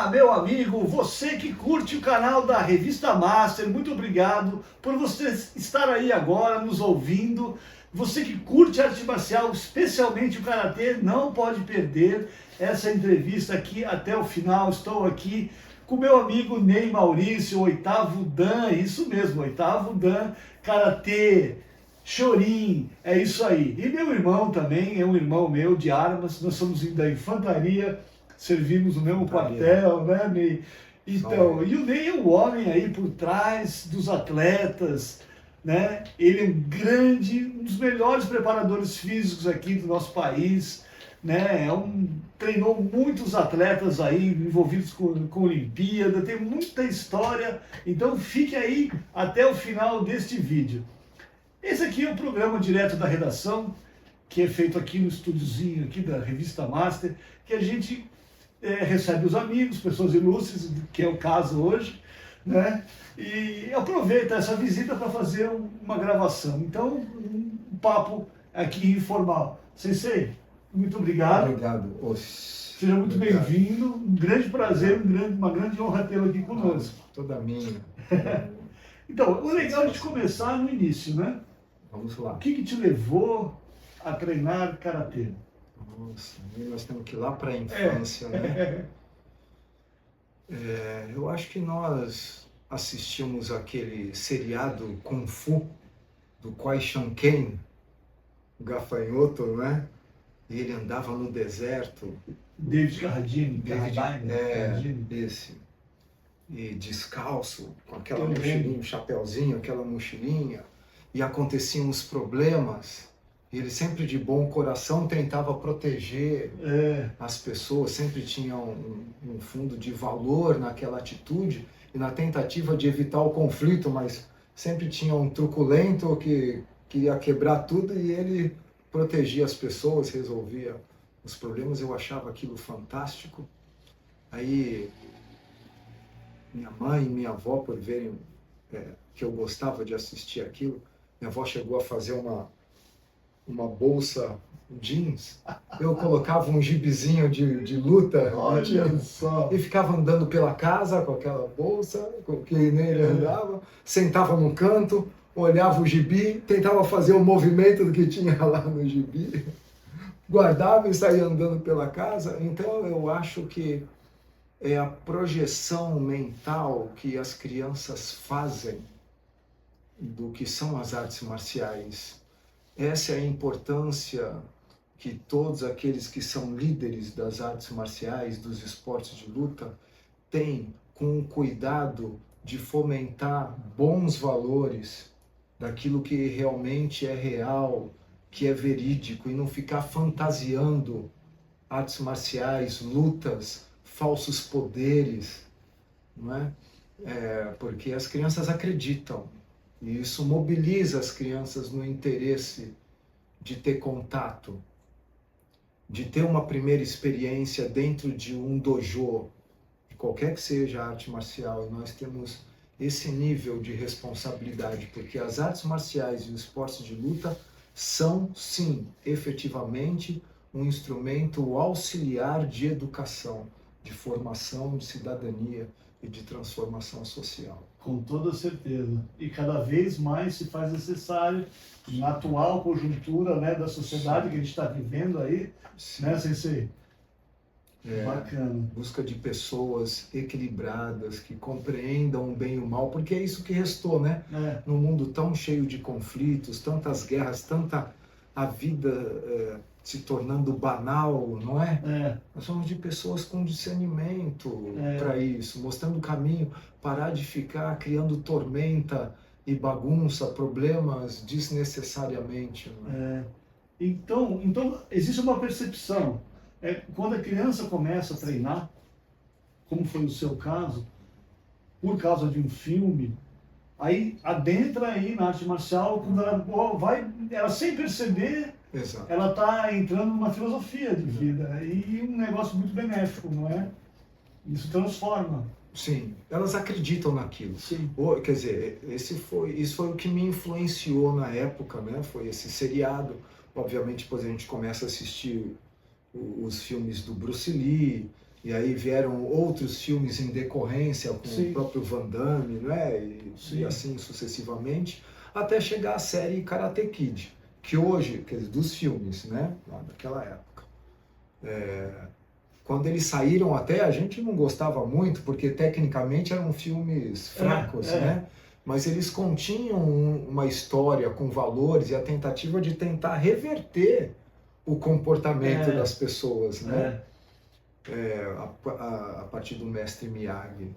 Olá, meu amigo, você que curte o canal da Revista Master, muito obrigado por você estar aí agora nos ouvindo. Você que curte arte marcial, especialmente o Karatê, não pode perder essa entrevista aqui até o final. Estou aqui com meu amigo Ney Maurício, oitavo Dan, isso mesmo, oitavo Dan, Karatê, Chorin, é isso aí. E meu irmão também, é um irmão meu de armas, nós somos da infantaria, servimos no mesmo quartel, né, Ney? Então, e o Ney é o homem aí por trás dos atletas, né? Ele é um dos melhores preparadores físicos aqui do nosso país, né? Treinou muitos atletas aí envolvidos com Olimpíada, tem muita história, então fique aí até o final deste vídeo. Esse aqui é o programa direto da redação, que é feito aqui no estúdiozinho aqui da Revista Master, que a gente recebe os amigos, pessoas ilustres, que é o caso hoje, né? E aproveita essa visita para fazer uma gravação. Então, um papo aqui informal. Sensei, muito obrigado. Obrigado. Seja muito bem-vindo. Um grande prazer, uma grande honra tê-lo aqui conosco. Toda minha. Então, o legal é a gente começar no início, né? Vamos lá. O que te levou a treinar Karatê? Nossa, nós temos que ir lá para a infância, né? Eu acho que nós assistimos aquele seriado Kung Fu do Kwai Chang-caine, o gafanhoto, né? E ele andava no deserto. David Carradine. Esse. E descalço, com aquela mochilinha, um chapéuzinho, aquela mochilinha. E aconteciam os problemas. E ele sempre de bom coração tentava proteger as pessoas, sempre tinha um fundo de valor naquela atitude e na tentativa de evitar o conflito, mas sempre tinha um truculento que queria quebrar tudo e ele protegia as pessoas, resolvia os problemas. Eu achava aquilo fantástico. Aí minha mãe e minha avó, por verem que eu gostava de assistir aquilo, minha avó chegou a fazer uma bolsa jeans, eu colocava um gibizinho de luta. Olha só. E ficava andando pela casa com aquela bolsa, com que nem ele andava, sentava num canto, olhava o gibi, tentava fazer o movimento do que tinha lá no gibi, guardava e saía andando pela casa. Então eu acho que é a projeção mental que as crianças fazem do que são as artes marciais. Essa é a importância que todos aqueles que são líderes das artes marciais, dos esportes de luta, têm com o cuidado de fomentar bons valores daquilo que realmente é real, que é verídico, e não ficar fantasiando artes marciais, lutas, falsos poderes, não é? Porque as crianças acreditam. E isso mobiliza as crianças no interesse de ter contato, de ter uma primeira experiência dentro de um dojo, de qualquer que seja a arte marcial. E nós temos esse nível de responsabilidade, porque as artes marciais e os esportes de luta são, sim, efetivamente, um instrumento auxiliar de educação, de formação, de cidadania e de transformação social. Com toda certeza. E cada vez mais se faz necessário, na atual conjuntura, né, da sociedade que a gente está vivendo aí, né, Sensei? Bacana. Busca de pessoas equilibradas, que compreendam o bem e o mal, porque é isso que restou, né? Num mundo tão cheio de conflitos, tantas guerras, tanta a vida se tornando banal, não é? Nós somos de pessoas com discernimento para isso, mostrando o caminho, parar de ficar criando tormenta e bagunça, problemas desnecessariamente. Não é? Então, existe uma percepção. Quando a criança começa a treinar, como foi o seu caso, por causa de um filme, aí adentra aí na arte marcial, quando ela sem perceber, exato, ela está entrando numa filosofia de vida e um negócio muito benéfico, não é? Isso transforma. Sim, elas acreditam naquilo. Sim. Quer dizer, isso foi o que me influenciou na época, né? Foi esse seriado. Obviamente, depois a gente começa a assistir os filmes do Bruce Lee, E aí vieram outros filmes em decorrência com Sim. o próprio Van Damme, né? Sim. E assim sucessivamente, até chegar à série Karate Kid, que hoje, quer dizer, dos filmes, né? Lá daquela época. Quando eles saíram até, a gente não gostava muito, porque tecnicamente eram filmes fracos, né? Mas eles continham uma história com valores e a tentativa de tentar reverter o comportamento das pessoas, né? A partir do mestre Miyagi.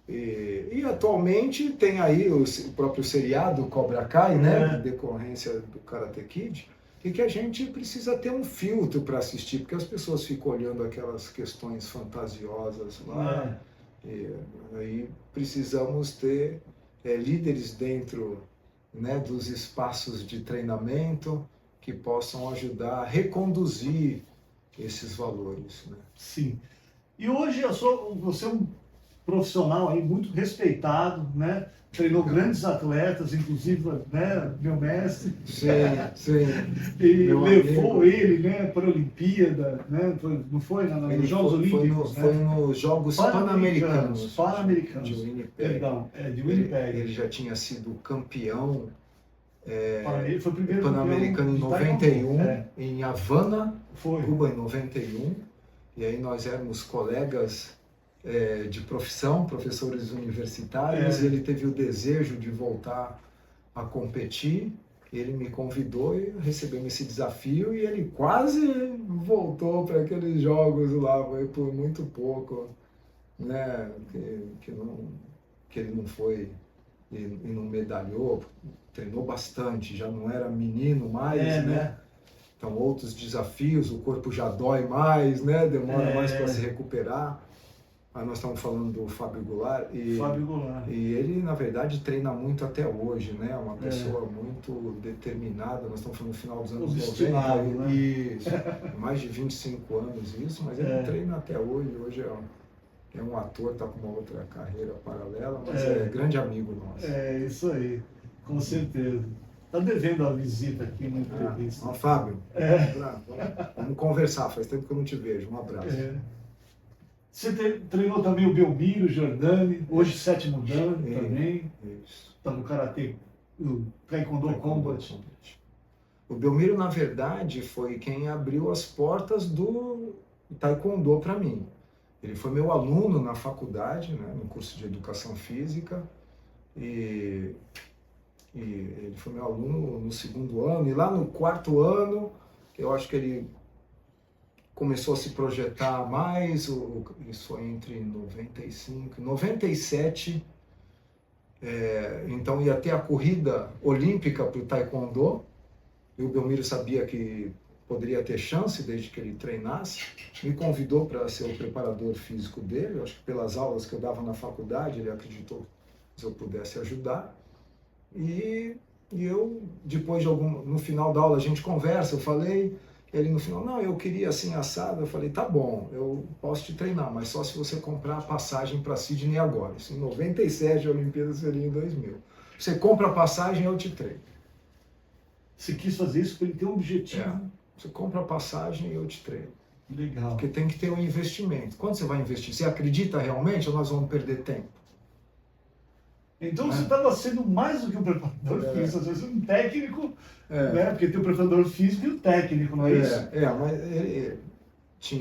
E atualmente tem aí o próprio seriado Cobra Kai, né? Em decorrência do Karate Kid, e que a gente precisa ter um filtro para assistir, porque as pessoas ficam olhando aquelas questões fantasiosas lá, e aí precisamos ter líderes dentro, né, dos espaços de treinamento que possam ajudar a reconduzir esses valores, né? Sim. E hoje você é um profissional aí muito respeitado, né? Treinou grandes atletas, inclusive, né, meu mestre. Sim, sim. E meu levou amigo. ele, né, para a Olimpíada, né? Não foi nos Jogos Olímpicos, foi nos Jogos Pan-Americanos. Pan-Americanos. De Winnipeg. Perdão, de Winnipeg. Ele já tinha sido campeão Ele foi o primeiro Pan-Americano em campeão 91, em Havana, Foi. Cuba em 91. E aí nós éramos colegas de profissão, professores universitários, e ele teve o desejo de voltar a competir. Ele me convidou e recebemos esse desafio, e ele quase voltou para aqueles jogos lá, foi por muito pouco, né? Que ele não foi e não medalhou, treinou bastante, já não era menino mais, né? Então outros desafios, o corpo já dói mais, né? Demora mais para se recuperar. Aí nós estamos falando do Fábio Goulart, e ele, na verdade, treina muito até hoje, né? Uma pessoa muito determinada. Nós estamos falando no final dos anos 90, né? Isso, mais de 25 anos isso, mas ele treina até hoje. Hoje é um ator, está com uma outra carreira paralela, mas é grande amigo nosso. É, isso aí, com certeza. Está devendo a visita aqui na entrevista. Fábio, vamos conversar, faz tempo que eu não te vejo. Um abraço. Você treinou também o Belmiro Giordani, hoje 7º Dan também. Isso. Está no Karatê, no Taekwondo Combat. O Belmiro, na verdade, foi quem abriu as portas do Taekwondo para mim. Ele foi meu aluno na faculdade, né, no curso de Educação Física, e ele foi meu aluno no 2º ano, e lá no 4º ano, eu acho que ele começou a se projetar mais, isso foi entre 95 e 97, então ia ter a corrida olímpica para o Taekwondo, e o Belmiro sabia que poderia ter chance desde que ele treinasse, me convidou para ser o preparador físico dele. Eu acho que pelas aulas que eu dava na faculdade, ele acreditou que eu pudesse ajudar, e eu, depois no final da aula a gente conversa, eu falei, ele no final, não, eu queria assim assado. Eu falei, tá bom, eu posso te treinar, mas só se você comprar a passagem para Sydney agora. Isso em 97, a Olimpíada seria em 2000. Você compra a passagem, eu te treino. Você quis fazer isso para ele ter um objetivo? Você compra a passagem e eu te treino. Legal. Porque tem que ter um investimento. Quando você vai investir, você acredita realmente ou nós vamos perder tempo? Então você estava sendo mais do que um preparador físico, você estava sendo um técnico, né? Porque tem o preparador físico e o técnico, não é isso? Mas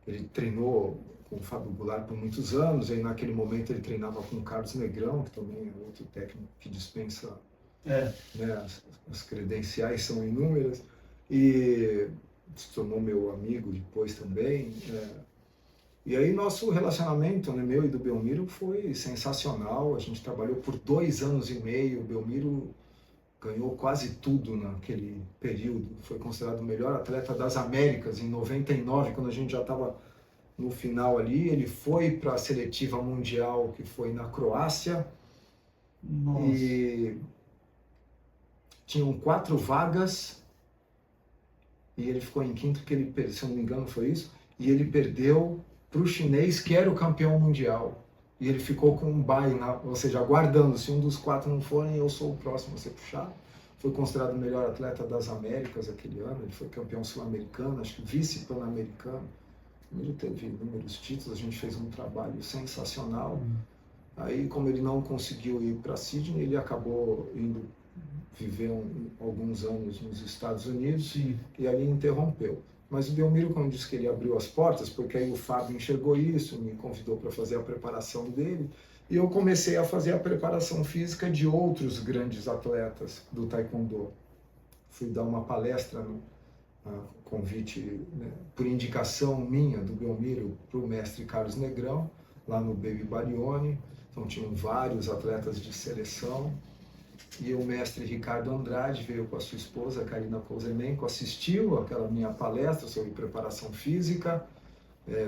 ele treinou com o Fábio Goulart por muitos anos, e aí naquele momento ele treinava com o Carlos Negrão, que também é outro técnico que dispensa, né, as credenciais são inúmeras, e se tornou meu amigo depois também. E aí nosso relacionamento, né, meu e do Belmiro, foi sensacional. A gente trabalhou por 2 anos e meio. O Belmiro ganhou quase tudo naquele período. Foi considerado o melhor atleta das Américas em 99, quando a gente já estava no final ali. Ele foi para a seletiva mundial, que foi na Croácia. Nossa. E tinham 4 vagas. E ele ficou em quinto, porque ele, se eu não me engano foi isso, e ele perdeu para o chinês, que era o campeão mundial. E ele ficou com um bye, ou seja, aguardando, se um dos 4 não forem, eu sou o próximo a ser puxado. Foi considerado o melhor atleta das Américas aquele ano, ele foi campeão sul-americano, acho que vice-pan-americano. Ele teve inúmeros títulos, a gente fez um trabalho sensacional. Aí, como ele não conseguiu ir para Sydney, ele acabou indo viver alguns anos nos Estados Unidos. Sim. E ali interrompeu. Mas o Belmiro, como disse que ele abriu as portas, porque aí o Fábio enxergou isso, me convidou para fazer a preparação dele, e eu comecei a fazer a preparação física de outros grandes atletas do Taekwondo. Fui dar uma palestra no convite, né, por indicação minha, do Belmiro, para o mestre Carlos Negrão, lá no Baby Barione. Então tinham vários atletas de seleção. E o mestre Ricardo Andrade veio com a sua esposa, Karina Kouzenenko, assistiu aquela minha palestra sobre preparação física,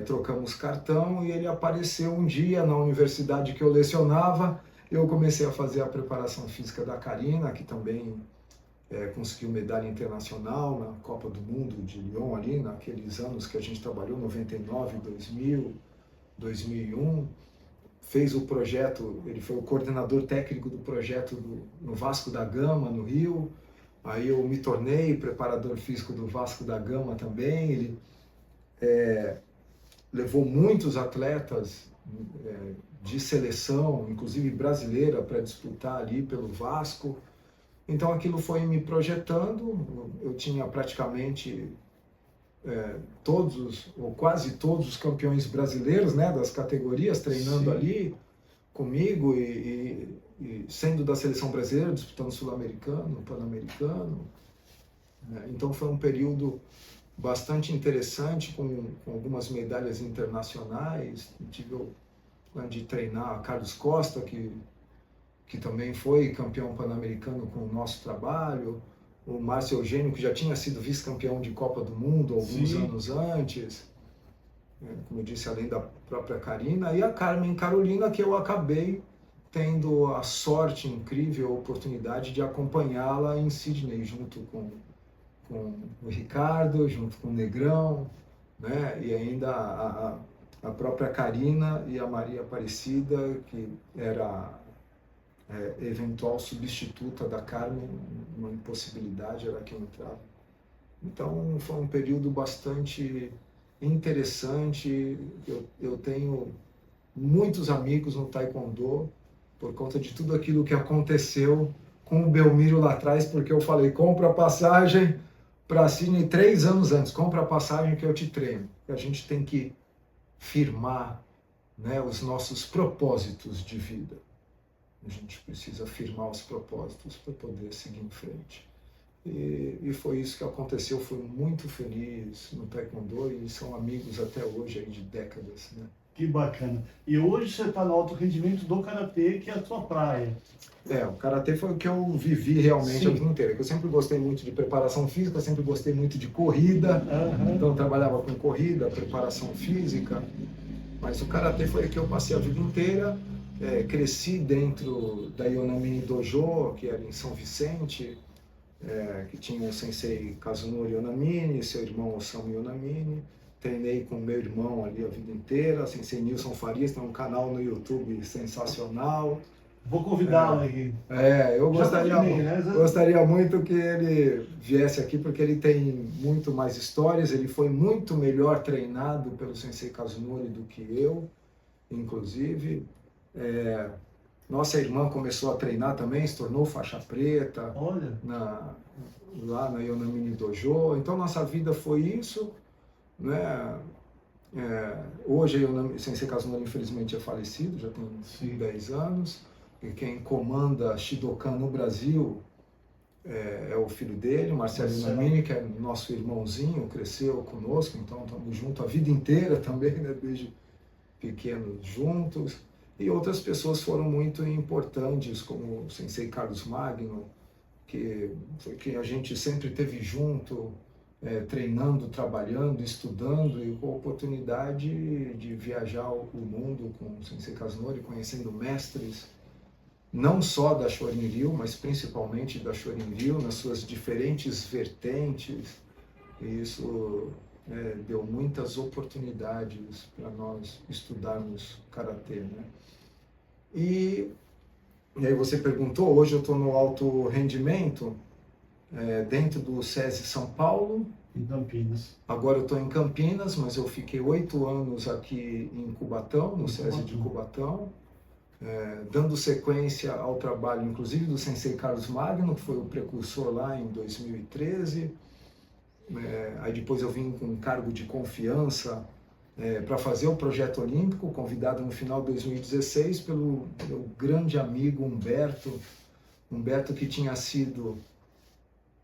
trocamos cartão e ele apareceu um dia na universidade que eu lecionava. Eu comecei a fazer a preparação física da Karina, que também conseguiu medalha internacional na Copa do Mundo de Lyon, ali naqueles anos que a gente trabalhou, 99, 2000, 2001. Fez o projeto, ele foi o coordenador técnico do projeto no Vasco da Gama, no Rio. Aí eu me tornei preparador físico do Vasco da Gama também. Ele levou muitos atletas de seleção, inclusive brasileira, para disputar ali pelo Vasco. Então aquilo foi me projetando. Eu tinha praticamente todos, ou quase todos os campeões brasileiros, né, das categorias, treinando Sim. ali comigo e sendo da seleção brasileira, disputando sul-americano, pan-americano. Então foi um período bastante interessante, com algumas medalhas internacionais. Tive o plano de treinar Carlos Costa, que também foi campeão pan-americano com o nosso trabalho. O Márcio Eugênio, que já tinha sido vice-campeão de Copa do Mundo alguns anos antes, como eu disse, além da própria Karina, e a Carmen Carolina, que eu acabei tendo a sorte incrível, a oportunidade de acompanhá-la em Sydney, junto com o Ricardo, junto com o Negrão, né? E ainda a própria Karina e a Maria Aparecida, que era eventual substituta da Carmen, uma impossibilidade, era quem entrava. Então foi um período bastante interessante. Eu tenho muitos amigos no Taekwondo por conta de tudo aquilo que aconteceu com o Belmiro lá atrás, porque eu falei, compra a passagem para Sydney 3 anos antes, compra a passagem que eu te treino. E a gente tem que firmar, né, os nossos propósitos de vida. A gente precisa firmar os propósitos para poder seguir em frente. E foi isso que aconteceu. Fui muito feliz no Taekwondo e são amigos até hoje, aí, de décadas, né? Que bacana. E hoje você está no alto rendimento do Karatê, que é a tua praia. O Karatê foi o que eu vivi realmente a vida inteira. Eu sempre gostei muito de preparação física, sempre gostei muito de corrida. Então eu trabalhava com corrida, preparação física. Mas o Karatê foi o que eu passei a vida inteira. Cresci dentro da Yonamini Dojo, que era em São Vicente, que tinha o sensei Kazunori Yonamini, seu irmão Osamu Yonamini. Treinei com meu irmão ali a vida inteira, sensei Nilson Farias, tem um canal no YouTube sensacional. Vou convidá-lo aqui. Eu gostaria muito que ele viesse aqui, porque ele tem muito mais histórias. Ele foi muito melhor treinado pelo sensei Kazunori do que eu, inclusive. Nossa irmã começou a treinar também, se tornou faixa preta. Olha. Lá na Yonamini Dojo. Então nossa vida foi isso, né? Hoje o sensei Kazunori infelizmente é falecido, já tem 10 anos. E quem comanda Shidokan no Brasil é o filho dele, Marcelo Yonamini, que é nosso irmãozinho, cresceu conosco, então estamos juntos a vida inteira também, né? Desde pequenos juntos. E outras pessoas foram muito importantes, como o sensei Carlos Magno, que foi quem a gente sempre teve junto, treinando, trabalhando, estudando, e com a oportunidade de viajar o mundo com o sensei Kazunori, conhecendo mestres, não só da Shorin-ryu, mas principalmente da Shorin-ryu, nas suas diferentes vertentes. E isso deu muitas oportunidades para nós estudarmos Karatê, né? E aí você perguntou, hoje eu estou no alto rendimento, dentro do SESI São Paulo, Em Campinas. Agora eu estou em Campinas, mas eu fiquei 8 anos aqui em Cubatão, no SESI de Cubatão, dando sequência ao trabalho, inclusive, do Sensei Carlos Magno, que foi o precursor lá em 2013. Aí depois eu vim com um cargo de confiança para fazer o projeto olímpico, convidado no final de 2016 pelo meu grande amigo Humberto, que tinha sido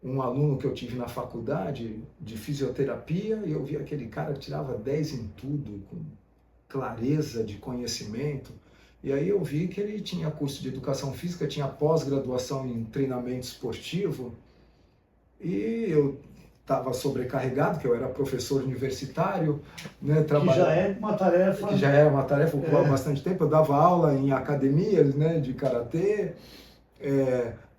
um aluno que eu tive na faculdade de fisioterapia, e eu vi aquele cara que tirava 10 em tudo, com clareza de conhecimento. E aí eu vi que ele tinha curso de educação física, tinha pós-graduação em treinamento esportivo, e eu estava sobrecarregado, que eu era professor universitário, né, Que já é uma tarefa... Que já era uma tarefa há bastante tempo. Eu dava aula em academias, né, de karatê,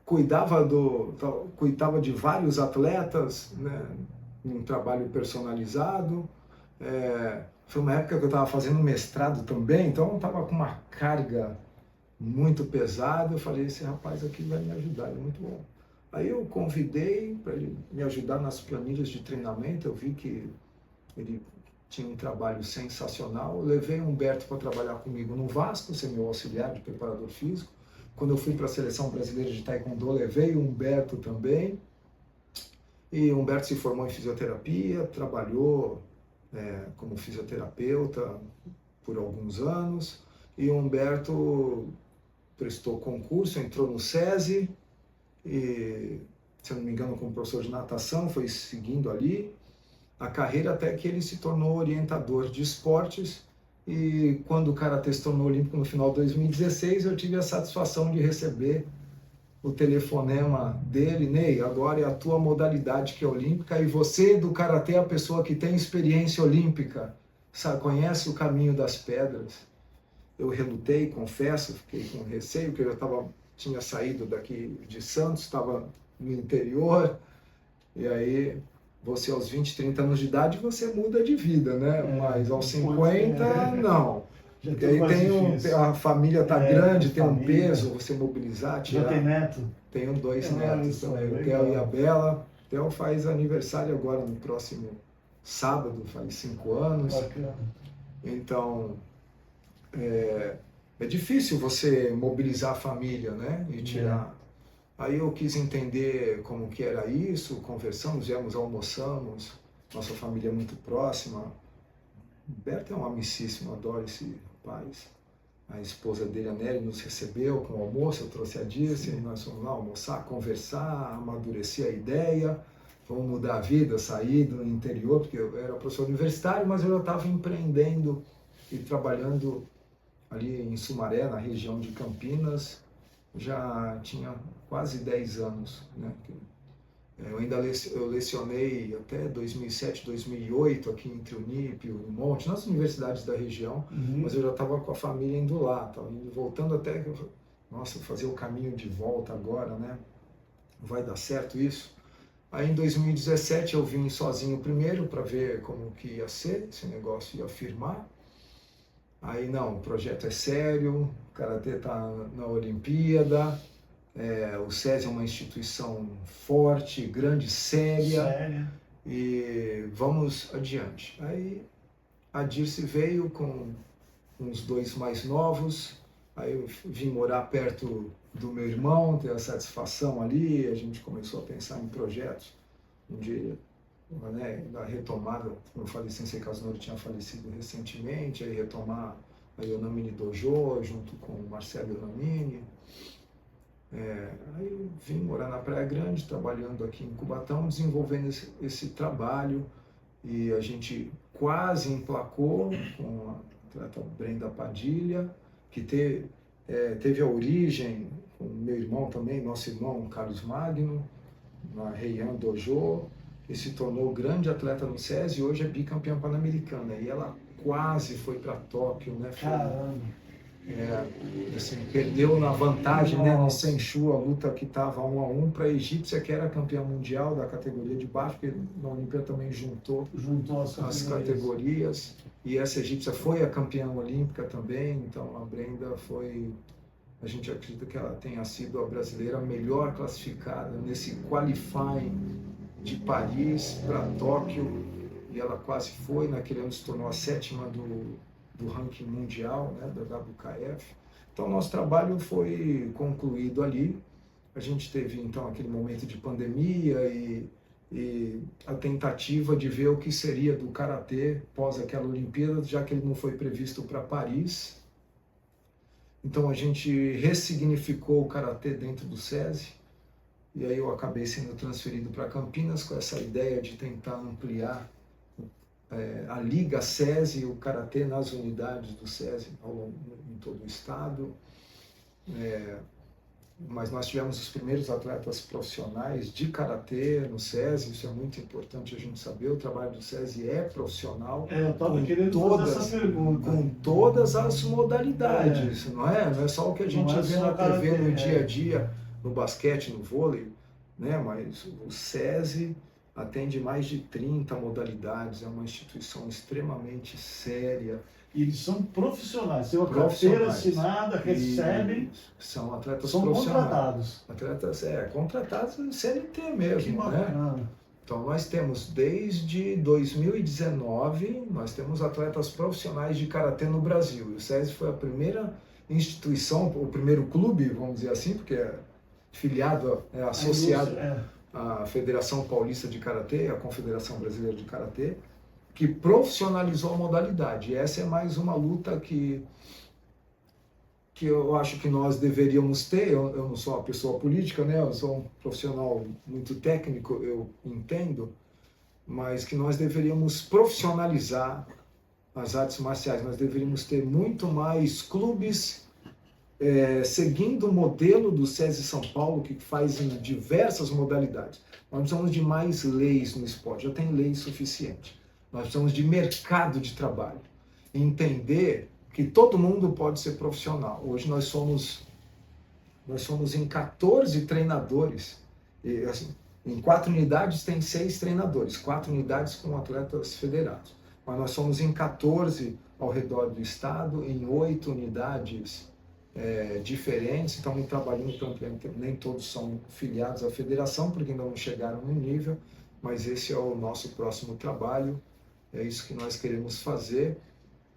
cuidava de vários atletas, né, num trabalho personalizado. Foi uma época que eu estava fazendo mestrado também, então eu estava com uma carga muito pesada. Eu falei, esse rapaz aqui vai me ajudar, ele é muito bom. Aí eu convidei para ele me ajudar nas planilhas de treinamento. Eu vi que ele tinha um trabalho sensacional. Eu levei o Humberto para trabalhar comigo no Vasco, ser meu auxiliar de preparador físico. Quando eu fui para a Seleção Brasileira de Taekwondo, levei o Humberto também. E o Humberto se formou em fisioterapia, trabalhou como fisioterapeuta por alguns anos. E o Humberto prestou concurso, entrou no SESI, e, se eu não me engano, como professor de natação, foi seguindo ali a carreira até que ele se tornou orientador de esportes. E quando o karatê se tornou olímpico no final de 2016, eu tive a satisfação de receber o telefonema dele: Ney, agora é a tua modalidade que é olímpica, e você do karatê é a pessoa que tem experiência olímpica, sabe, conhece o caminho das pedras. Eu relutei, confesso, fiquei com receio, porque eu tinha saído daqui de Santos, estava no interior, e aí você aos 20, 30 anos de idade você muda de vida, né? Mas aos 50, não. Porque aí a família está grande, tem um peso, você mobilizar, tirar. Já tem neto? Tenho 2 netos também, o Theo e a Bela. O Theo faz aniversário agora no próximo sábado, faz 5 anos. Bacana. Então, é difícil você mobilizar a família, né? E tirar. Aí eu quis entender como que era isso, conversamos, viemos, almoçamos, nossa família é muito próxima. O Humberto é um amicíssimo, adoro esse rapaz. A esposa dele, a Nelly, nos recebeu com o almoço, eu trouxe a Dirce, e nós fomos lá almoçar, conversar, amadurecer a ideia, vamos mudar a vida, sair do interior, porque eu era professor universitário, mas eu já estava empreendendo e trabalhando ali em Sumaré, na região de Campinas, já tinha quase 10 anos, né? Eu lecionei até 2007, 2008 aqui em Triunip, no Monte, nas universidades da região, mas eu já estava com a família indo lá, estava voltando até que nossa, fazer o caminho de volta agora, né? Vai dar certo isso? Aí em 2017 eu vim sozinho primeiro para ver como que ia ser, esse negócio ia firmar. Aí não, o projeto é sério, o Karatê está na Olimpíada, o SESI é uma instituição forte, grande, séria, e vamos adiante. Aí a Dirce veio com uns 2 mais novos, aí eu vim morar perto do meu irmão, ter a satisfação ali, a gente começou a pensar em projetos, né, da retomada, como eu falei, Sensei Kazunori tinha falecido recentemente, aí retomar a Yonamini Dojo junto com o Marcelo Yonamini. Aí eu vim morar na Praia Grande, trabalhando aqui em Cubatão, desenvolvendo esse trabalho, e a gente quase emplacou com a atleta Brenda Padilha, que teve a origem com o meu irmão também, nosso irmão Carlos Magno, na Heian Dojo, que se tornou grande atleta no SESI e hoje é bicampeã pan-americana. E ela quase foi para Tóquio, né? Caramba! Assim, perdeu na vantagem, né, no Senshu, a luta que estava 1-1 para a egípcia, que era campeã mundial da categoria de baixo, porque na Olimpíada também juntou as categorias. E essa egípcia foi a campeã olímpica também, então a Brenda foi, a gente acredita que ela tenha sido a brasileira melhor classificada nesse qualifying de Paris para Tóquio, e ela quase foi. Naquele ano se tornou a 7ª do ranking mundial, né, da WKF. Então, nosso trabalho foi concluído ali. A gente teve, então, aquele momento de pandemia e a tentativa de ver o que seria do Karatê pós aquela Olimpíada, já que ele não foi previsto para Paris. Então, a gente ressignificou o Karatê dentro do SESI, e aí eu acabei sendo transferido para Campinas com essa ideia de tentar ampliar a Liga SESI e o Karatê nas unidades do SESI em todo o estado. Mas nós tivemos os primeiros atletas profissionais de Karatê no SESI, isso é muito importante a gente saber. O trabalho do SESI é profissional, Eu estava querendo fazer essa pergunta. com todas as modalidades, não é? Não é só o que a gente vê na TV no dia a dia, no basquete, no vôlei, né? Mas o SESI atende mais de 30 modalidades, é uma instituição extremamente séria. E eles são profissionais, tem uma carteira assinada, recebem. São atletas são profissionais. Contratados. Atletas, contratados CLT mesmo. Que bacana. Né? Então nós temos desde 2019, nós temos atletas profissionais de Karatê no Brasil. E o SESI foi a primeira instituição, o primeiro clube, vamos dizer assim, porque é filiado, é associado à Federação Paulista de Karatê, à Confederação Brasileira de Karatê, que profissionalizou a modalidade. E essa é mais uma luta que eu acho que nós deveríamos ter. Eu não sou uma pessoa política, né? Eu sou um profissional muito técnico, eu entendo, mas que nós deveríamos profissionalizar as artes marciais. Nós deveríamos ter muito mais clubes seguindo o modelo do SESI São Paulo, que faz em diversas modalidades. Nós precisamos de mais leis no esporte, já tem lei suficiente. Nós precisamos de mercado de trabalho, entender que todo mundo pode ser profissional. Hoje nós somos em 14 treinadores, e, assim, em 4 unidades tem 6 treinadores, 4 unidades com atletas federados. Mas nós somos em 14 ao redor do estado, em 8 unidades diferentes, estamos trabalhando, nem todos são filiados à federação, porque ainda não chegaram no nível, mas esse é o nosso próximo trabalho. É isso que nós queremos fazer,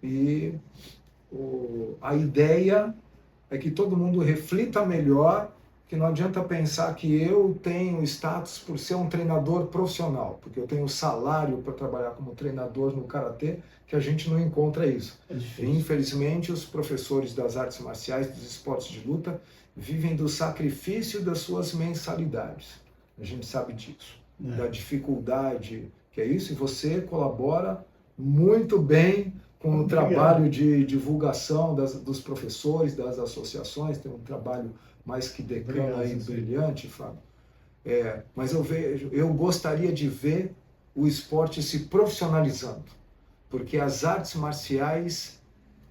e a ideia é que todo mundo reflita melhor, que não adianta pensar que eu tenho status por ser um treinador profissional, porque eu tenho salário para trabalhar como treinador no Karatê, que a gente não encontra isso. Infelizmente, os professores das artes marciais, dos esportes de luta, vivem do sacrifício das suas mensalidades. A gente sabe disso, da dificuldade que é isso, e você colabora muito bem com o trabalho de divulgação dos professores, das associações. Tem um trabalho mais que decana e brilhante, Fábio. Mas eu gostaria de ver o esporte se profissionalizando, porque as artes marciais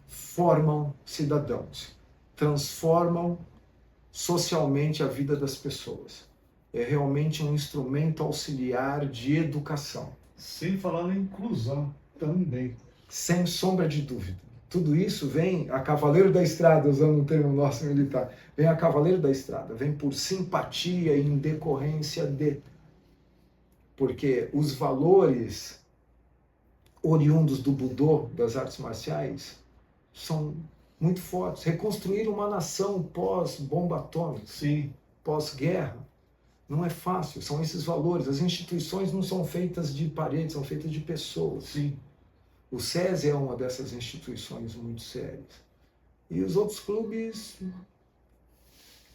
formam cidadãos, transformam socialmente a vida das pessoas. É realmente um instrumento auxiliar de educação. Sem falar na inclusão também. Sem sombra de dúvida. Tudo isso vem a cavaleiro da estrada, usando um termo nosso militar. Vem a cavaleiro da estrada, vem por simpatia e em decorrência de. Porque os valores oriundos do Budô, das artes marciais, são muito fortes. Reconstruir uma nação pós-bomba atômica, pós-guerra, não é fácil. São esses valores. As instituições não são feitas de paredes, são feitas de pessoas. Sim. O SESI é uma dessas instituições muito sérias. E os outros clubes,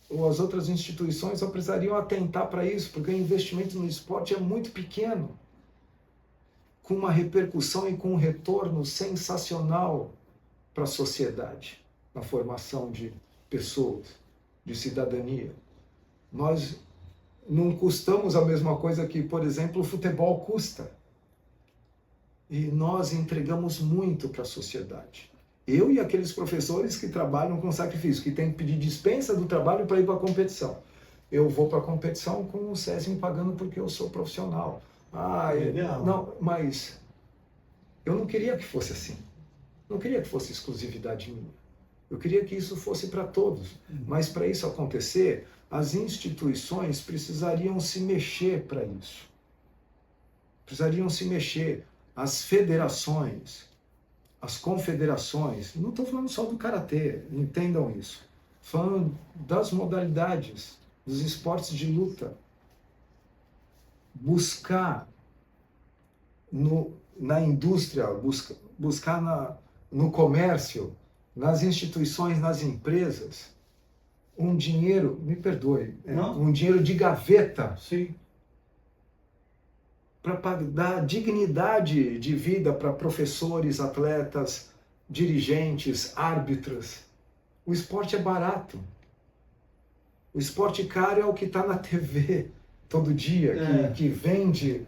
ou as outras instituições, só precisariam atentar para isso, porque o investimento no esporte é muito pequeno, com uma repercussão e com um retorno sensacional para a sociedade, na formação de pessoas, de cidadania. Nós não custamos a mesma coisa que, por exemplo, o futebol custa. E nós entregamos muito para a sociedade. Eu e aqueles professores que trabalham com sacrifício, que têm que pedir dispensa do trabalho para ir para a competição. Eu vou para a competição com o SESI me pagando porque eu sou profissional. Não, mas eu não queria que fosse assim. Não queria que fosse exclusividade minha. Eu queria que isso fosse para todos. Mas para isso acontecer, as instituições precisariam se mexer para isso. precisariam se mexer. As federações, as confederações, não estou falando só do karatê, entendam isso. Falando das modalidades, dos esportes de luta. Buscar na indústria, buscar no comércio, nas instituições, nas empresas, um dinheiro, me perdoe, um dinheiro de gaveta. Sim. Para dar dignidade de vida para professores, atletas, dirigentes, árbitros. O esporte é barato. O esporte caro é o que está na TV todo dia, que vende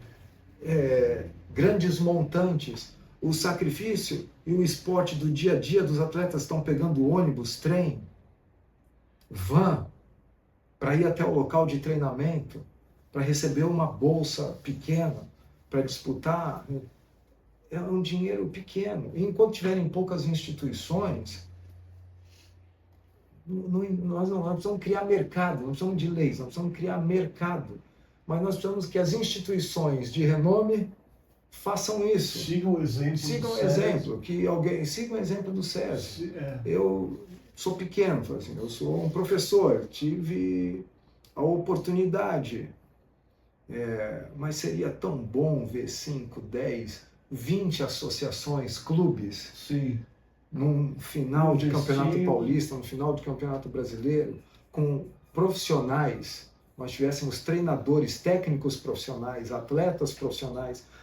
grandes montantes. O sacrifício e o esporte do dia a dia dos atletas estão pegando ônibus, trem, van, para ir até o local de treinamento, para receber uma bolsa pequena, para disputar. É um dinheiro pequeno. E enquanto tiverem poucas instituições, nós precisamos criar mercado, não precisamos de leis, nós precisamos criar mercado. Mas nós precisamos que as instituições de renome façam isso. Sigam o exemplo. Sigam o exemplo, que alguém siga o exemplo do SESI. Eu sou pequeno, assim, eu sou um professor, tive a oportunidade, mas seria tão bom ver 5, 10, 20 associações, clubes, sim, num final de campeonato paulista, no final de campeonato brasileiro, com profissionais. Nós tivéssemos treinadores, técnicos profissionais,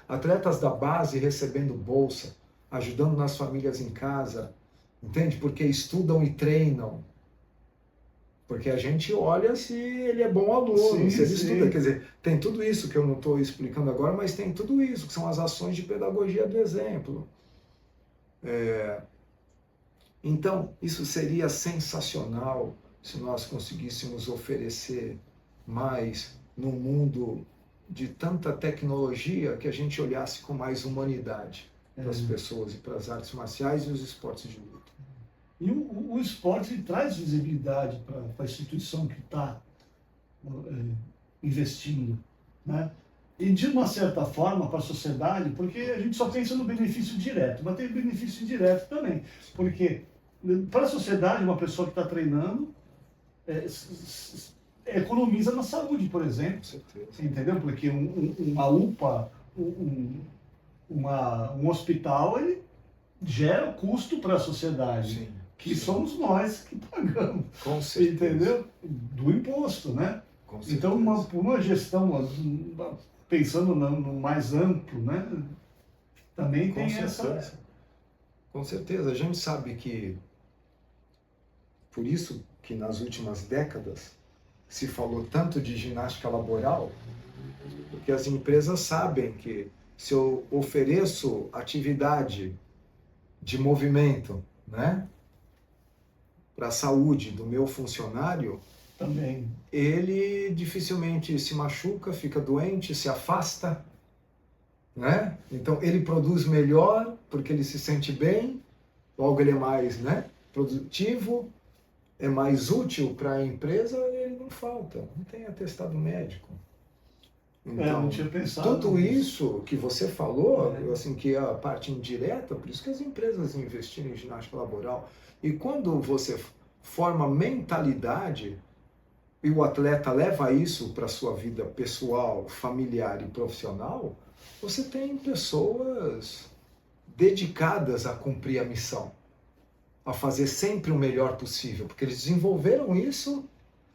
atletas da base recebendo bolsa, ajudando nas famílias em casa, entende? Porque estudam e treinam. Porque a gente olha se ele é bom aluno, se ele estuda. Quer dizer, tem tudo isso que eu não estou explicando agora, mas tem tudo isso, que são as ações de pedagogia do exemplo. Então, isso seria sensacional se nós conseguíssemos oferecer mais num mundo de tanta tecnologia, que a gente olhasse com mais humanidade para as pessoas e para as artes marciais e os esportes de luta. E o esporte traz visibilidade para a instituição que está investindo, né? E de uma certa forma para a sociedade, porque a gente só pensa no benefício direto, mas tem benefício indireto também, porque para a sociedade, uma pessoa que está treinando economiza na saúde, por exemplo. Com certeza. Entendeu? Porque uma UPA, um hospital, ele gera custo para a sociedade. Sim, que somos nós que pagamos. Com certeza. Entendeu? Do imposto, né? Com certeza. Então, uma gestão, pensando no mais amplo, né? Também tem essa... Com certeza. A gente sabe que, por isso que nas últimas décadas se falou tanto de ginástica laboral, porque as empresas sabem que se eu ofereço atividade de movimento, né, para a saúde do meu funcionário, também ele dificilmente se machuca, fica doente, se afasta, né? Então ele produz melhor porque ele se sente bem, logo ele é mais, né, produtivo, é mais útil para a empresa, ele não falta, não tem atestado médico. Então, não tinha pensado tudo nisso. isso que você falou, assim, que é a parte indireta, por isso que as empresas investiram em ginástica laboral. E quando você forma mentalidade e o atleta leva isso para a sua vida pessoal, familiar e profissional, você tem pessoas dedicadas a cumprir a missão, a fazer sempre o melhor possível, porque eles desenvolveram isso,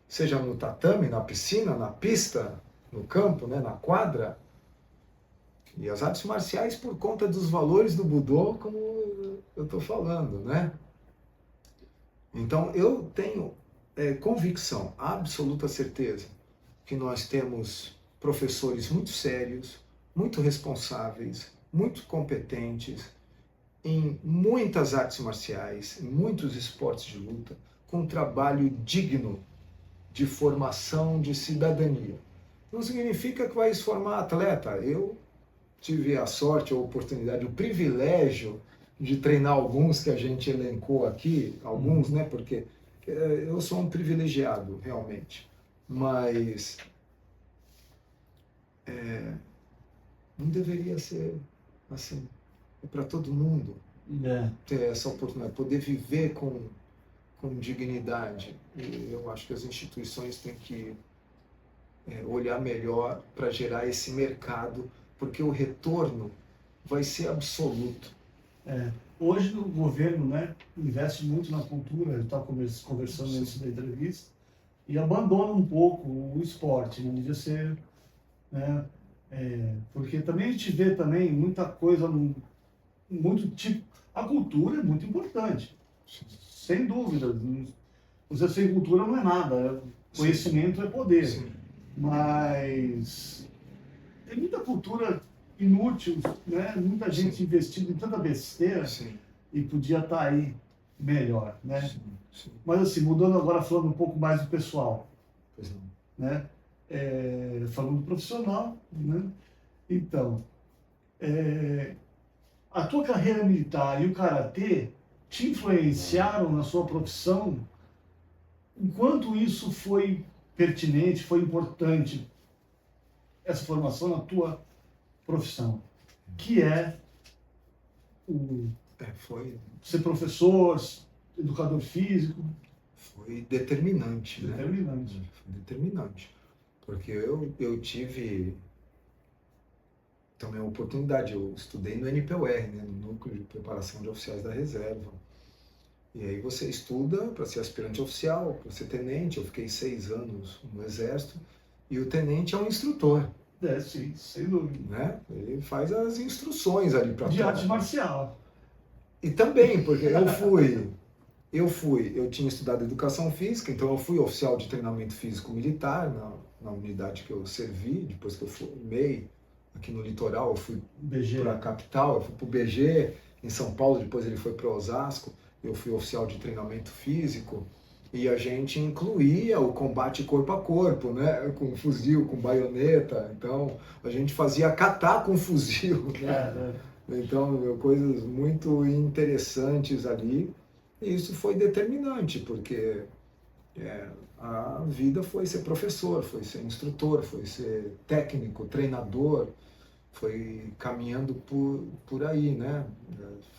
seja no tatame, na piscina, na pista, no campo, né, na quadra. E as artes marciais por conta dos valores do Budô, como eu estou falando, né? Então eu tenho convicção, absoluta certeza, que nós temos professores muito sérios, muito responsáveis, muito competentes, em muitas artes marciais, em muitos esportes de luta, com um trabalho digno de formação de cidadania. Não significa que vai se formar atleta. Eu tive a sorte, a oportunidade, o privilégio de treinar alguns que a gente elencou aqui, alguns, né, porque eu sou um privilegiado, realmente. Mas não deveria ser assim. É para todo mundo ter essa oportunidade, poder viver com dignidade. E eu acho que as instituições têm que olhar melhor para gerar esse mercado, porque o retorno vai ser absoluto. Hoje o governo, né, investe muito na cultura, eu estava conversando antes da entrevista, e abandona um pouco o esporte, não devia ser, né, porque também a gente vê também muita coisa, muito tipo, a cultura é muito importante, sem dúvida, você sem cultura não é nada, conhecimento é poder. Sim. Mas tem muita cultura inútil, né? Muita gente investindo em tanta besteira. Sim. E podia estar aí melhor, né? Sim, sim. Mas assim, mudando agora, falando um pouco mais do pessoal, né? Falando do profissional, né? Então, a tua carreira militar e o karatê te influenciaram na sua profissão? Enquanto isso foi pertinente, foi importante, essa formação na tua profissão, que é ser professor, educador físico? Foi determinante, né? Determinante. Foi determinante, porque eu tive também a oportunidade, eu estudei no NPUR, né, no Núcleo de Preparação de Oficiais da Reserva. E aí você estuda para ser aspirante oficial, para ser tenente. Eu fiquei 6 anos no Exército. E o tenente é um instrutor. Sim, sem dúvida. Né? Ele faz as instruções ali para de arte marcial. E também, porque eu tinha estudado educação física, então eu fui oficial de treinamento físico militar na unidade que eu servi. Depois que eu formei aqui no litoral, eu fui para a capital, eu fui para o BG em São Paulo, depois ele foi para Osasco. Eu fui oficial de treinamento físico e a gente incluía o combate corpo a corpo, né? Com fuzil, com baioneta. Então, a gente fazia catar com fuzil, né? Então, coisas muito interessantes ali. E isso foi determinante, porque a vida foi ser professor, foi ser instrutor, foi ser técnico, treinador, foi caminhando por aí, né?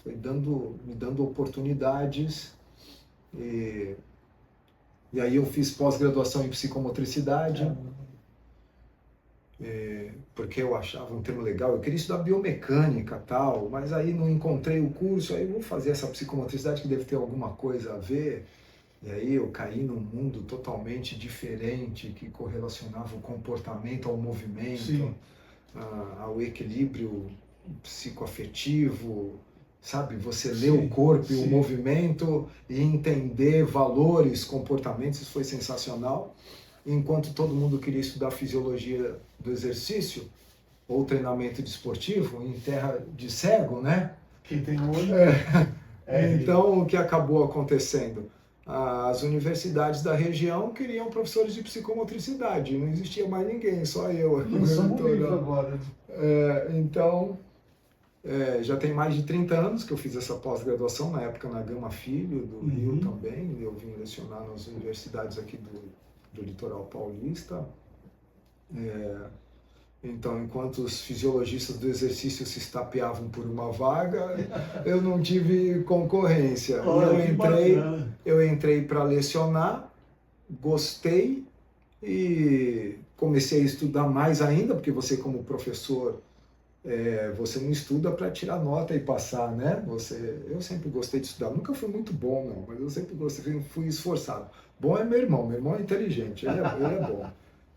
Foi me dando oportunidades. E aí eu fiz pós-graduação em psicomotricidade, porque eu achava um termo legal. Eu queria estudar biomecânica e tal, mas aí não encontrei o curso. Aí eu vou fazer essa psicomotricidade que deve ter alguma coisa a ver. E aí eu caí num mundo totalmente diferente, que correlacionava o comportamento ao movimento, ao equilíbrio psicoafetivo, sabe? Você ler o corpo e o movimento e entender valores, comportamentos. Isso foi sensacional. Enquanto todo mundo queria estudar fisiologia do exercício ou treinamento desportivo em terra de cego, né? Quem tem olho. Então, o que acabou acontecendo? As universidades da região queriam professores de psicomotricidade, não existia mais ninguém, só eu aqui no litoral. Agora. Então, já tem mais de 30 anos que eu fiz essa pós-graduação, na época na Gama Filho, do Rio também. Eu vim lecionar nas universidades aqui do litoral paulista. Então, enquanto os fisiologistas do exercício se estapeavam por uma vaga, eu não tive concorrência. Eu entrei para lecionar, gostei e comecei a estudar mais ainda, porque você como professor, você não estuda para tirar nota e passar, né? Eu sempre gostei de estudar, nunca fui muito bom, não, mas eu sempre gostei, fui esforçado. Bom é meu irmão é inteligente, ele é bom,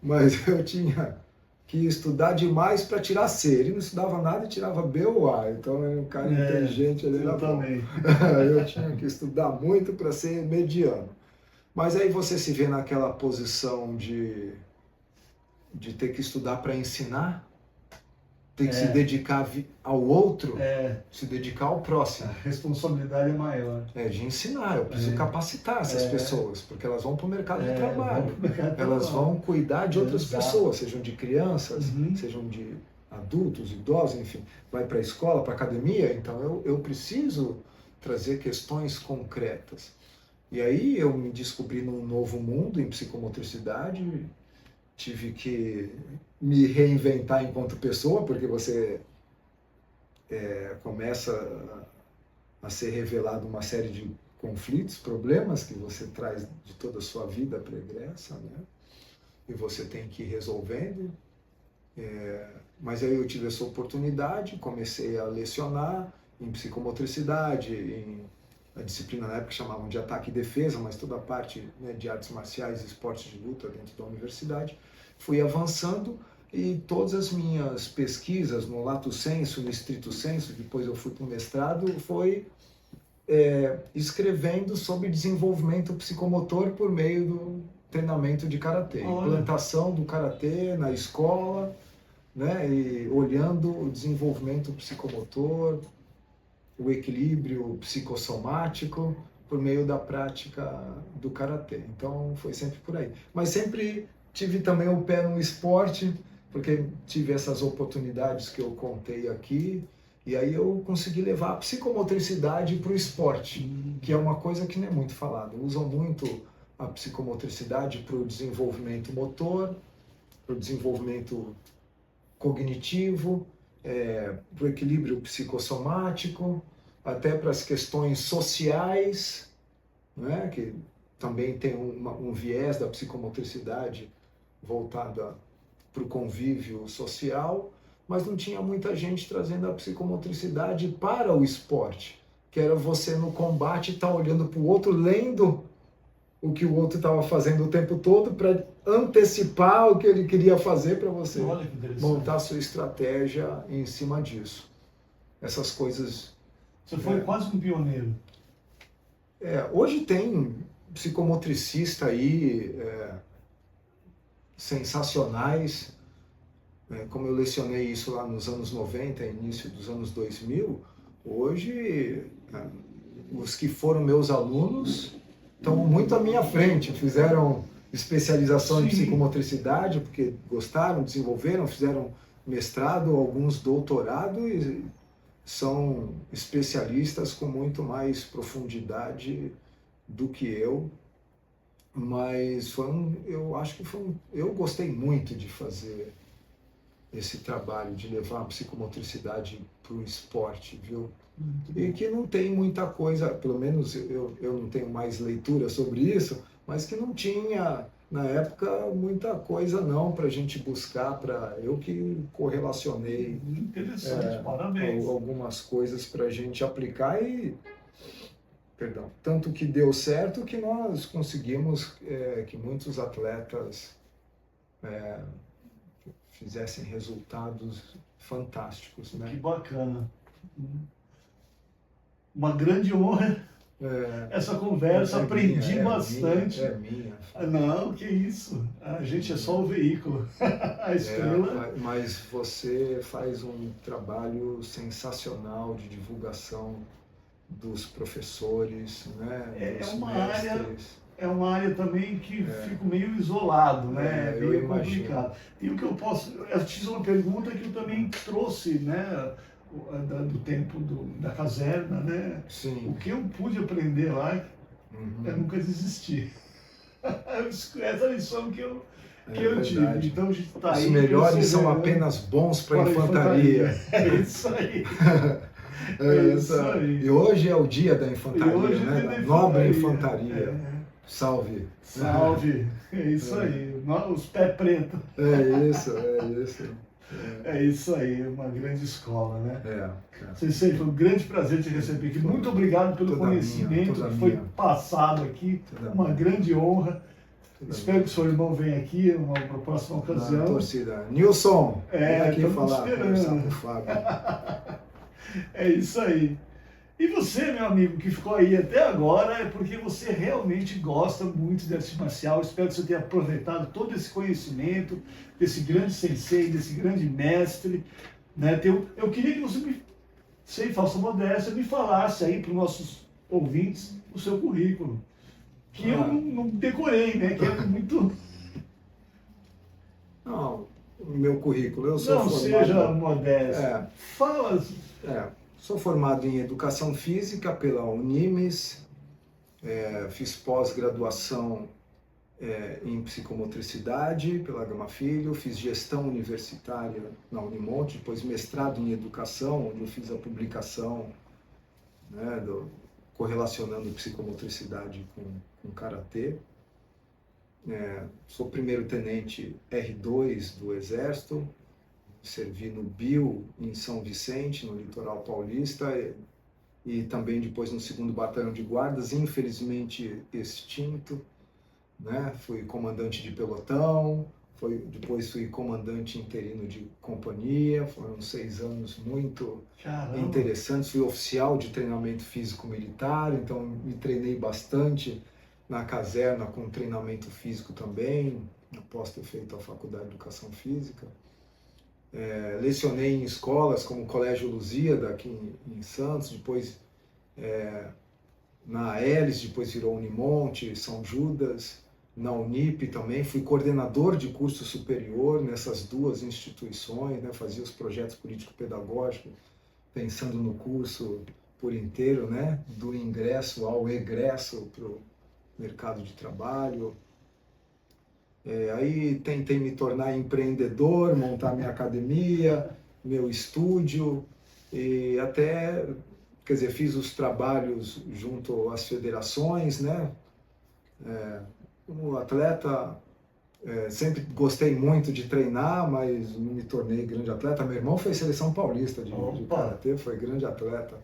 mas eu tinha que estudar demais para tirar C. Ele não estudava nada e tirava B ou A. Então, era um cara inteligente, ele era bom. Eu tinha que estudar muito para ser mediano. Mas aí você se vê naquela posição de ter que estudar para ensinar, ter que se dedicar ao outro, se dedicar ao próximo. A responsabilidade é maior. De ensinar, eu preciso capacitar essas pessoas, porque elas vão para o mercado de trabalho. Elas vão cuidar de outras pessoas, sejam de crianças, sejam de adultos, idosos, enfim. Vai para a escola, para a academia, então eu preciso trazer questões concretas. E aí eu me descobri num novo mundo em psicomotricidade, tive que me reinventar enquanto pessoa, porque você começa a ser revelado uma série de conflitos, problemas que você traz de toda a sua vida pregressa, né? E você tem que ir resolvendo. Mas aí eu tive essa oportunidade, comecei a lecionar em psicomotricidade, em a disciplina na época chamavam de ataque e defesa, mas toda a parte, né, de artes marciais e esportes de luta dentro da universidade. Fui avançando e todas as minhas pesquisas no lato sensu, no estrito sensu, depois eu fui para o mestrado, foi escrevendo sobre desenvolvimento psicomotor por meio do treinamento de karatê, implantação do karatê na escola, né, e olhando o desenvolvimento psicomotor, o equilíbrio psicossomático por meio da prática do karatê. Então foi sempre por aí. Mas sempre tive também o pé no esporte, porque tive essas oportunidades que eu contei aqui, e aí eu consegui levar a psicomotricidade para o esporte, que é uma coisa que não é muito falada. Usam muito a psicomotricidade para o desenvolvimento motor, para o desenvolvimento cognitivo, para o equilíbrio psicossomático, até para as questões sociais, né, que também tem um viés da psicomotricidade voltada para o convívio social, mas não tinha muita gente trazendo a psicomotricidade para o esporte, que era você no combate estar olhando para o outro, lendo o que o outro estava fazendo o tempo todo para antecipar o que ele queria fazer para você montar sua estratégia em cima disso. Essas coisas... Você foi quase um pioneiro. Hoje tem psicomotricista aí sensacionais, como eu lecionei isso lá nos anos 90, início dos anos 2000, hoje os que foram meus alunos estão muito à minha frente, fizeram especialização em psicomotricidade, porque gostaram, desenvolveram, fizeram mestrado, alguns doutorado, e são especialistas com muito mais profundidade do que eu, mas eu acho que eu gostei muito de fazer esse trabalho, de levar a psicomotricidade para o esporte, viu? E que não tem muita coisa, pelo menos eu não tenho mais leitura sobre isso, mas que não tinha, na época, muita coisa não para a gente buscar, eu que correlacionei interessante, parabéns. Algumas coisas para a gente aplicar tanto que deu certo que nós conseguimos que muitos atletas fizessem resultados fantásticos, né? Que bacana. Uma grande honra essa conversa, aprendi bastante. Minha. Não, que isso. A gente é só o veículo, a estrela. Mas você faz um trabalho sensacional de divulgação dos professores, né? Dos mestres. É uma área também que fico meio isolado, né? Meio complicado. E o que eu fiz uma pergunta que eu também trouxe, né? Do tempo da caserna, né? Sim. O que eu pude aprender lá é nunca desistir. Essa lição que eu tive. Então a gente tá aí. Os melhores são apenas bons para a infantaria. É isso aí. Isso aí. E hoje é o dia da infantaria, né? Da nobre infantaria. Salve. Salve. É isso aí. Os pés pretos. É isso. É isso aí, uma grande escola, né? Sensei, foi um grande prazer te receber aqui. Muito obrigado pelo conhecimento que foi passado aqui. Uma grande honra. Espero que o seu irmão venha aqui numa próxima ocasião. Na torcida. Nilson, vem aqui falar esperando. Com o Fábio. É isso aí. E você, meu amigo, que ficou aí até agora, é porque você realmente gosta muito de arte marcial. Espero que você tenha aproveitado todo esse conhecimento desse grande sensei, desse grande mestre, né? Eu queria que você, sem falsa modéstia, me falasse aí para os nossos ouvintes o seu currículo, que eu não decorei, né? Que é muito... Não, o meu currículo, eu sou formado... Não seja modesto. Fala... Sou formado em Educação Física pela Unimes, fiz pós-graduação em psicomotricidade pela Gama Filho, fiz gestão universitária na Unimonte, depois mestrado em educação, onde eu fiz a publicação, né, correlacionando psicomotricidade com karatê. Sou primeiro-tenente R2 do Exército, servi no BIL em São Vicente, no litoral paulista, e também depois no 2º Batalhão de Guardas, infelizmente extinto, né? Fui comandante de pelotão, depois fui comandante interino de companhia, foram 6 anos muito interessantes, fui oficial de treinamento físico-militar, então me treinei bastante na caserna com treinamento físico também, após ter feito a faculdade de Educação Física. Lecionei em escolas como o Colégio Lusíada, aqui em Santos, depois na Hélice, depois virou Unimonte, São Judas, na Unip também, fui coordenador de curso superior nessas 2 instituições, né? Fazia os projetos político-pedagógicos, pensando no curso por inteiro, né? Do ingresso ao egresso para o mercado de trabalho. Aí tentei me tornar empreendedor, montar minha academia, meu estúdio, e até, quer dizer, fiz os trabalhos junto às federações, né? Como atleta, sempre gostei muito de treinar, mas não me tornei grande atleta. Meu irmão fez seleção paulista de karatê, foi grande atleta.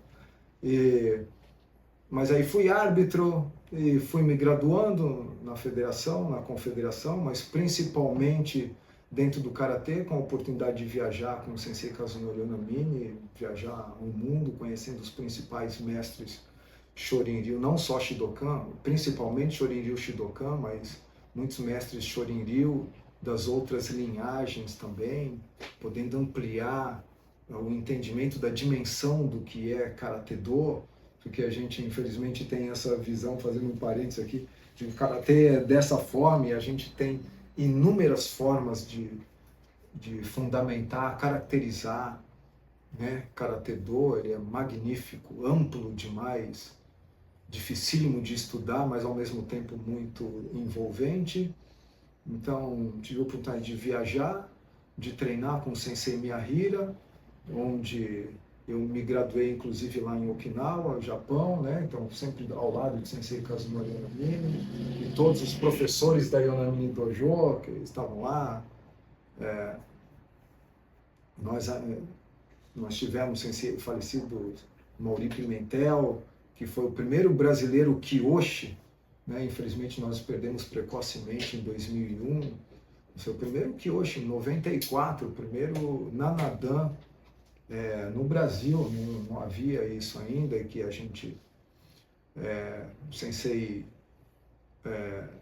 Mas aí fui árbitro e fui me graduando na federação, na confederação, mas principalmente dentro do karatê, com a oportunidade de viajar com o Sensei Kazunori Onamine, viajar o mundo, conhecendo os principais mestres Shorin-ryu, não só Shidokan, principalmente Shorin-ryu Shidokan, mas muitos mestres Shorin-ryu das outras linhagens também, podendo ampliar o entendimento da dimensão do que é Karatê-do, porque a gente infelizmente tem essa visão, fazendo um parênteses aqui, de que o Karatê é dessa forma, e a gente tem inúmeras formas de fundamentar, caracterizar, né? Karatê-do, ele é magnífico, amplo demais, dificílimo de estudar, mas ao mesmo tempo muito envolvente. Então, tive a oportunidade de viajar, de treinar com o Sensei Miyahira, onde eu me graduei inclusive lá em Okinawa, Japão, né? Então sempre ao lado de Sensei Kazunori Onamine, e todos os professores da Onamine Dojo que estavam lá. Nós tivemos o falecido Mauri Pimentel, que foi o primeiro brasileiro Kyoshi, né? Infelizmente nós perdemos precocemente em 2001, o seu primeiro Kyoshi, em 94, o primeiro Nanadan, no Brasil, não havia isso ainda, que a gente, o Sensei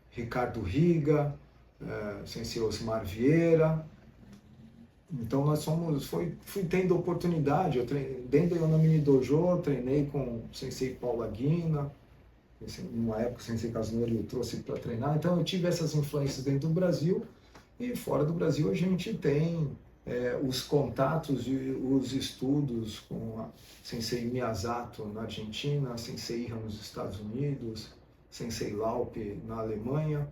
Ricardo Riga, Sensei Osmar Vieira. Então nós fui tendo oportunidade, dentro do Onamine Dojo, treinei com o Sensei Paulo Aguina, numa época o Sensei Kazunori o trouxe para treinar, então eu tive essas influências dentro do Brasil, e fora do Brasil a gente tem os contatos e os estudos com a Sensei Miyazato na Argentina, Sensei Iha nos Estados Unidos, Sensei Laupe na Alemanha,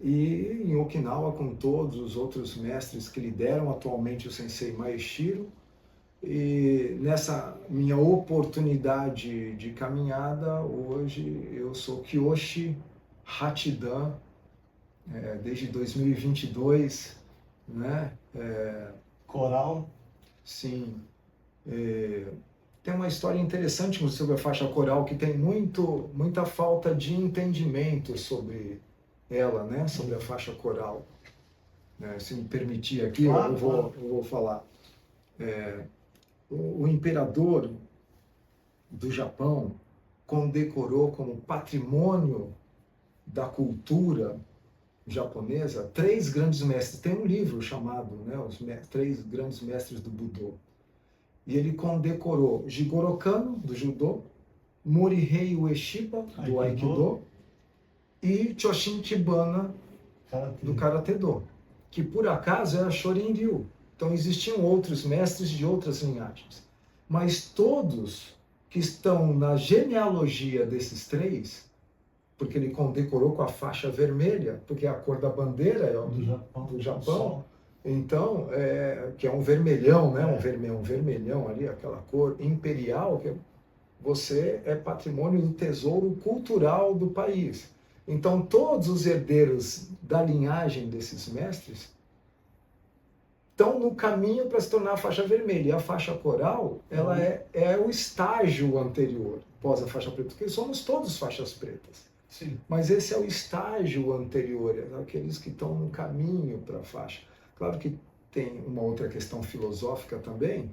e em Okinawa com todos os outros mestres que lideram atualmente o Sensei Maeshiro. E nessa minha oportunidade de caminhada, hoje eu sou Kyoshi Hachidan, desde 2022, né? Coral. Sim. Tem uma história interessante sobre a faixa coral, que tem muita falta de entendimento sobre ela, né? Sobre a faixa coral. Se me permitir aqui, claro, eu vou falar. O imperador do Japão condecorou como patrimônio da cultura japonesa 3 grandes mestres. Tem um livro chamado, né, os 3 grandes mestres do Budô. E ele condecorou Jigoro Kano, do Judô, Morihei Ueshiba, do Aikido, e Choshin Kibana, do Karate-do, que por acaso era Shorin-ryu. Então existiam outros mestres de outras linhagens. Mas todos que estão na genealogia desses 3 porque ele condecorou com a faixa vermelha, porque a cor da bandeira é do Japão. Então, que é um vermelhão, né? Um vermelhão ali, aquela cor imperial, que você é patrimônio do tesouro cultural do país. Então, todos os herdeiros da linhagem desses mestres estão no caminho para se tornar a faixa vermelha. E a faixa coral, ela é o estágio anterior, após a faixa preta, porque somos todos faixas pretas. Sim. Mas esse é o estágio anterior, aqueles que estão no caminho para a faixa. Claro que tem uma outra questão filosófica também,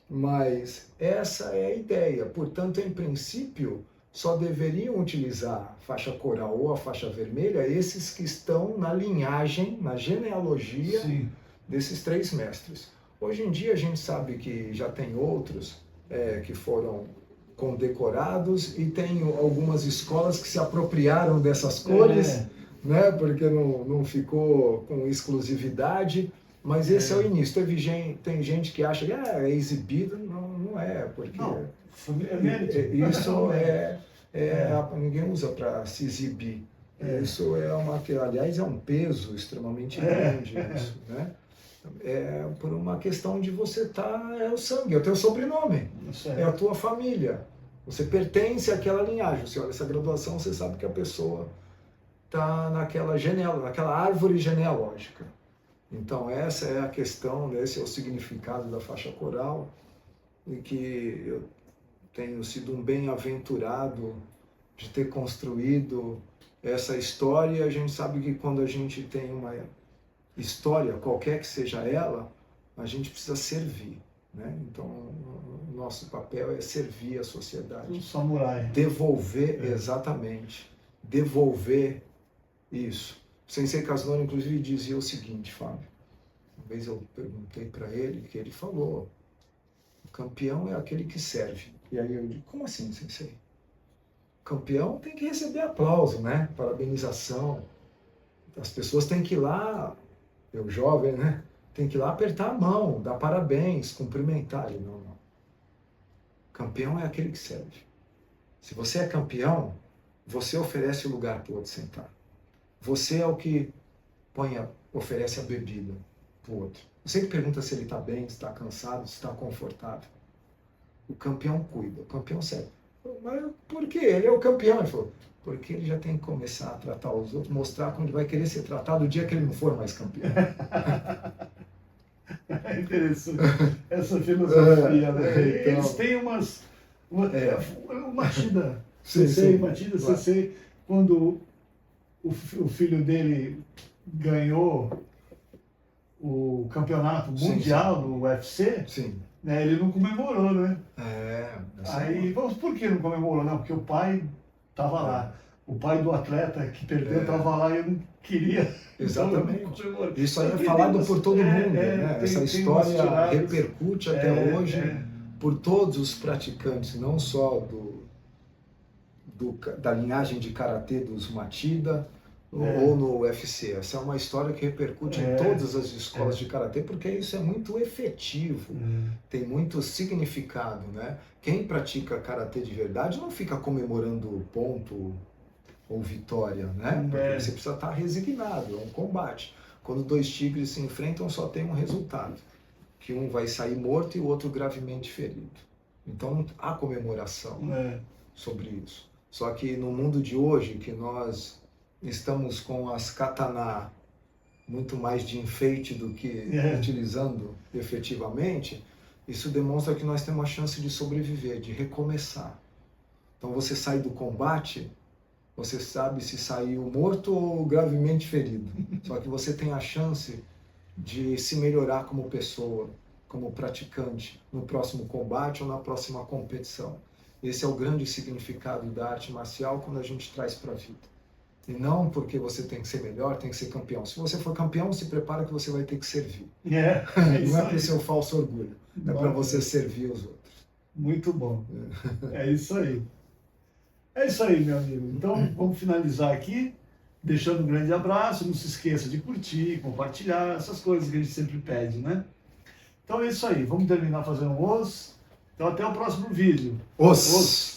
mas essa é a ideia. Portanto, em princípio, só deveriam utilizar a faixa coral ou a faixa vermelha esses que estão na linhagem, na genealogia, sim, desses 3 mestres. Hoje em dia a gente sabe que já tem outros que foram condecorados e tem algumas escolas que se apropriaram dessas cores, né, porque não ficou com exclusividade. Mas esse é o início. Tem gente que acha que é exibido. Não é, porque isso ninguém usa para se exibir. Isso aliás, é um peso extremamente grande, isso, né? Por uma questão de você é o sangue, é o teu sobrenome, é a tua família. Você pertence àquela linhagem. Você olha essa graduação, você sabe que a pessoa está naquela árvore genealógica. Então essa é a questão, esse é o significado da faixa coral, e que eu tenho sido um bem-aventurado de ter construído essa história. A gente sabe que quando a gente tem uma história, qualquer que seja ela, a gente precisa servir, né? Então o nosso papel é servir a sociedade. Um samurai. Devolver, exatamente, devolver isso. Sensei Kazunori, inclusive, dizia o seguinte, Fábio. Uma vez eu perguntei para ele, que ele falou, o campeão é aquele que serve. E aí eu digo, como assim, Sensei? O campeão tem que receber aplauso, né? Parabenização. As pessoas têm que ir lá, eu jovem, né? Tem que ir lá apertar a mão, dar parabéns, cumprimentar. Ele, não. Campeão é aquele que serve. Se você é campeão, você oferece o lugar para o outro sentar. Você é o que oferece a bebida para o outro. Você que pergunta se ele está bem, se está cansado, se está confortável. O campeão cuida, o campeão serve. Mas por quê? Ele é o campeão. Ele falou, porque ele já tem que começar a tratar os outros, mostrar como ele vai querer ser tratado o dia que ele não for mais campeão. É interessante essa filosofia, né? Então, eles têm o Machida, Sensei, quando o filho dele ganhou o campeonato mundial do UFC, né, ele não comemorou, né? Aí, por que não comemorou? Não, porque o pai estava lá. O pai do atleta que perdeu estava lá e eu não queria. Exatamente. Isso aí é falado por todo mundo, né? Essa história repercute até hoje por todos os praticantes, não só da linhagem de karatê dos Machida, ou no UFC. Essa é uma história que repercute em todas as escolas de karatê, porque isso é muito efetivo, tem muito significado, né? Quem pratica karatê de verdade não fica comemorando ponto ou vitória, né? Porque você precisa estar resignado, é um combate. Quando 2 tigres se enfrentam, só tem um resultado, que um vai sair morto e o outro gravemente ferido. Então há comemoração sobre isso. Só que no mundo de hoje, que nós estamos com as katana muito mais de enfeite do que utilizando efetivamente, isso demonstra que nós temos a chance de sobreviver, de recomeçar. Então você sai do combate, você sabe se saiu morto ou gravemente ferido. Só que você tem a chance de se melhorar como pessoa, como praticante, no próximo combate ou na próxima competição. Esse é o grande significado da arte marcial quando a gente traz para a vida. E não porque você tem que ser melhor, tem que ser campeão. Se você for campeão, se prepara que você vai ter que servir. Não é para o seu falso orgulho, é para você servir os outros. Muito bom. É isso aí. É isso aí, meu amigo. Então, vamos finalizar aqui, deixando um grande abraço. Não se esqueça de curtir, compartilhar, essas coisas que a gente sempre pede, né? Então é isso aí. Vamos terminar fazendo os. Então, até o próximo vídeo. Os.